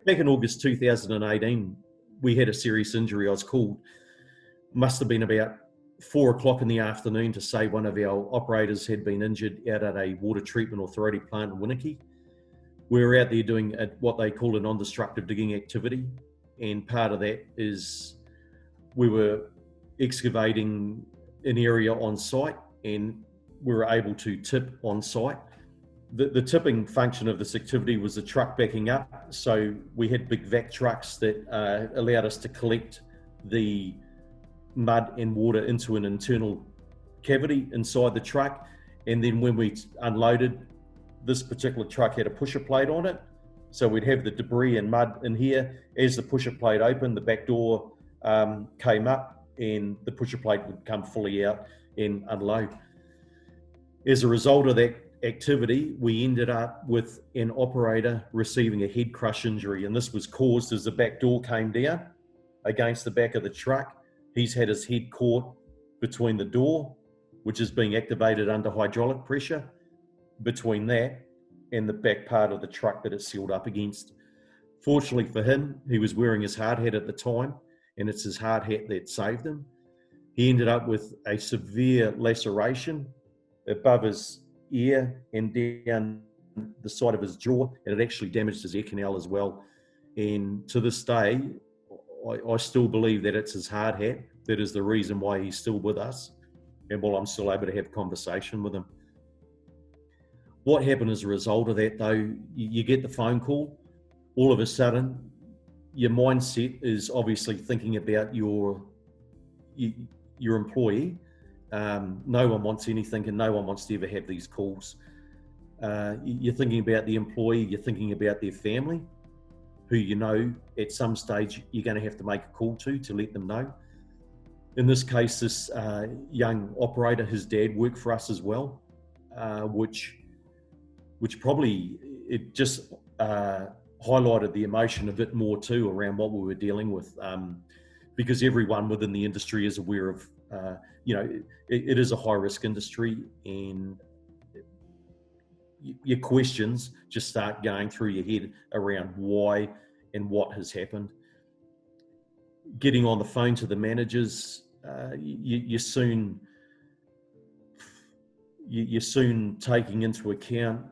back in August 2018, we had a serious injury. I was called, must have been about 4 o'clock in the afternoon, to say one of our operators had been injured out at a water treatment authority plant in Winiki. We were out there doing what they call a non-destructive digging activity, and part of that is we were excavating an area on site, and we were able to tip on site. The tipping function of this activity was the truck backing up, so we had big vac trucks that allowed us to collect the mud and water into an internal cavity inside the truck, and then when we unloaded, this particular truck had a pusher plate on it, so we'd have the debris and mud in here. As the pusher plate opened, the back door came up and the pusher plate would come fully out and unload. As a result of that activity, we ended up with an operator receiving a head crush injury, and this was caused as the back door came down against the back of the truck. He's had his head caught between the door, which is being activated under hydraulic pressure, between that and the back part of the truck that it's sealed up against. Fortunately for him, he was wearing his hard hat at the time, and it's his hard hat that saved him. He ended up with a severe laceration above his ear and down the side of his jaw, and it actually damaged his ear canal as well. And to this day, I still believe that it's his hard hat that is the reason why he's still with us, and while I'm still able to have conversation with him. What happened as a result of that, though, you get the phone call, all of a sudden, your mindset is obviously thinking about your employee. No one wants anything, and no one wants to ever have these calls. You're thinking about the employee, you're thinking about their family, who you know at some stage you're going to have to make a call to let them know. In this case, this young operator, his dad worked for us as well, which probably it just highlighted the emotion a bit more too around what we were dealing with, because everyone within the industry is aware of, it is a high risk industry, and your questions just start going through your head around why and what has happened. Getting on the phone to the managers, you're soon taking into account,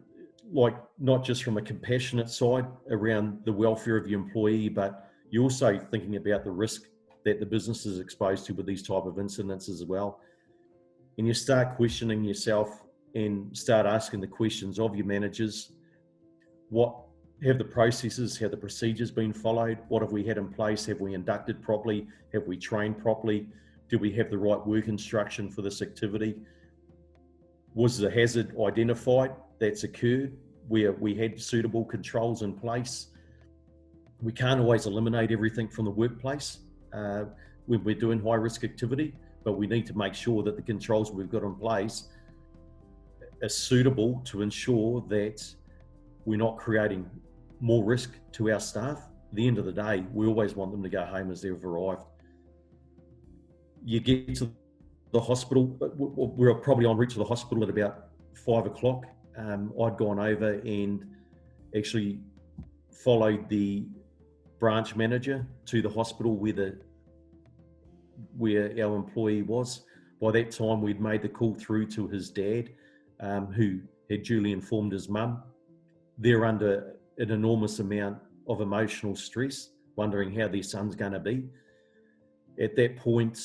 like, not just from a compassionate side around the welfare of your employee, but you're also thinking about the risk that the business is exposed to with these type of incidents as well. And you start questioning yourself and start asking the questions of your managers. What have the processes, have the procedures been followed? What have we had in place? Have we inducted properly? Have we trained properly? Do we have the right work instruction for this activity? Was the hazard identified that's occurred where we had suitable controls in place? We can't always eliminate everything from the workplace when we're doing high risk activity, but we need to make sure that the controls we've got in place are suitable to ensure that we're not creating more risk to our staff. At the end of the day, we always want them to go home as they've arrived. You get to the hospital, we were probably en route to the hospital at about 5 o'clock. I'd gone over and actually followed the branch manager to the hospital where our employee was. By that time, we'd made the call through to his dad, who had duly informed his mum. They're under an enormous amount of emotional stress, wondering how their son's going to be. At that point,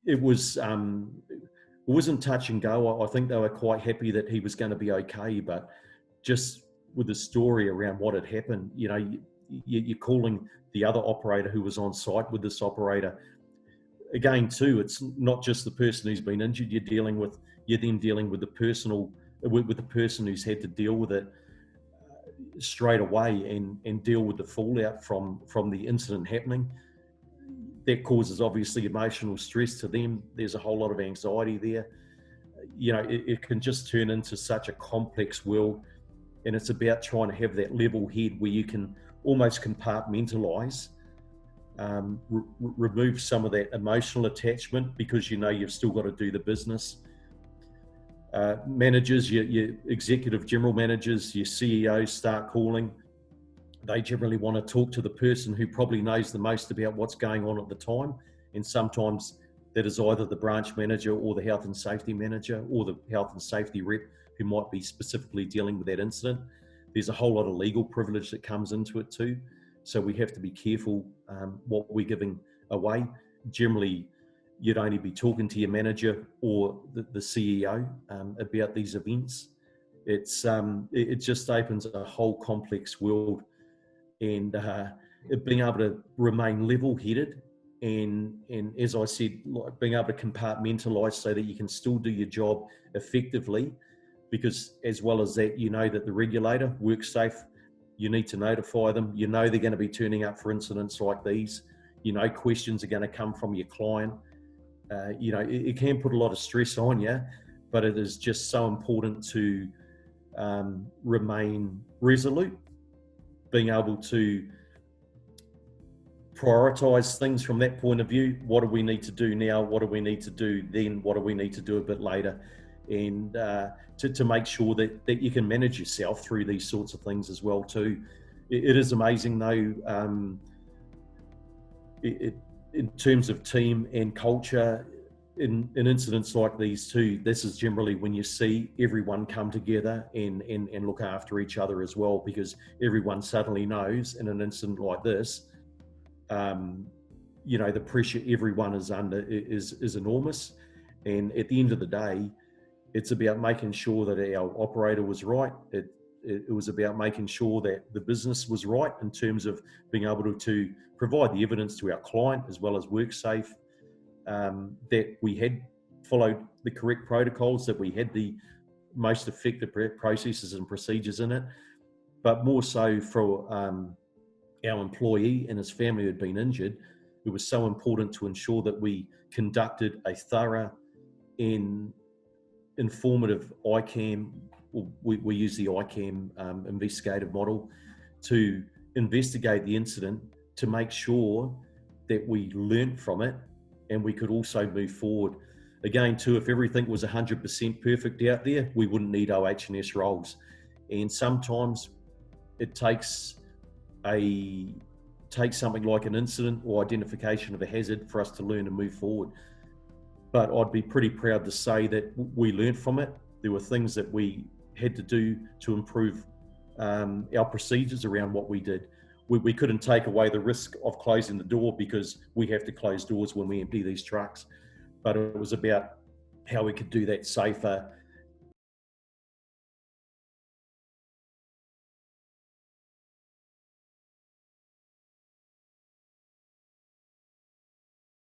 it wasn't touch and go. I think they were quite happy that he was going to be okay, but just with the story around what had happened, you're calling the other operator who was on site with this operator. Again, too, it's not just the person who's been injured you're then dealing with the person who's had to deal with it straight away and deal with the fallout from the incident happening. That causes obviously emotional stress to them. There's a whole lot of anxiety there. It can just turn into such a complex world, and it's about trying to have that level head where you can almost compartmentalize, remove some of that emotional attachment, because you've still got to do the business. Managers, your executive general managers, your CEOs start calling. they generally want to talk to the person who probably knows the most about what's going on at the time. And sometimes that is either the branch manager or the health and safety manager or the health and safety rep who might be specifically dealing with that incident. There's a whole lot of legal privilege that comes into it too. So we have to be careful what we're giving away. Generally, you'd only be talking to your manager or the CEO about these events. It just opens a whole complex world, and being able to remain level-headed and as I said, like being able to compartmentalize so that you can still do your job effectively, because as well as that, you know that the regulator, WorkSafe, you need to notify them. You know they're going to be turning up for incidents like these. You know questions are going to come from your client. It can put a lot of stress on you, but it is just so important to remain resolute, being able to prioritize things from that point of view. What do we need to do now? What do we need to do then? What do we need to do a bit later? And to make sure that you can manage yourself through these sorts of things as well too. It is amazing though, in terms of team and culture, in incidents like these too, this is generally when you see everyone come together and look after each other as well, because everyone suddenly knows in an incident like this, the pressure everyone is under is enormous. And at the end of the day, it's about making sure that our operator was right. It was about making sure that the business was right in terms of being able to provide the evidence to our client as well as WorkSafe, that we had followed the correct protocols, that we had the most effective processes and procedures in it, but more so for our employee and his family who had been injured. It was so important to ensure that we conducted a thorough and informative ICAM. We use the ICAM investigative model to investigate the incident, to make sure that we learnt from it and we could also move forward. Again, too, if everything was 100% perfect out there, we wouldn't need OH&S roles. And sometimes it takes something like an incident or identification of a hazard for us to learn and move forward. But I'd be pretty proud to say that we learned from it. There were things that we had to do to improve our procedures around what we did. We couldn't take away the risk of closing the door because we have to close doors when we empty these trucks. But it was about how we could do that safer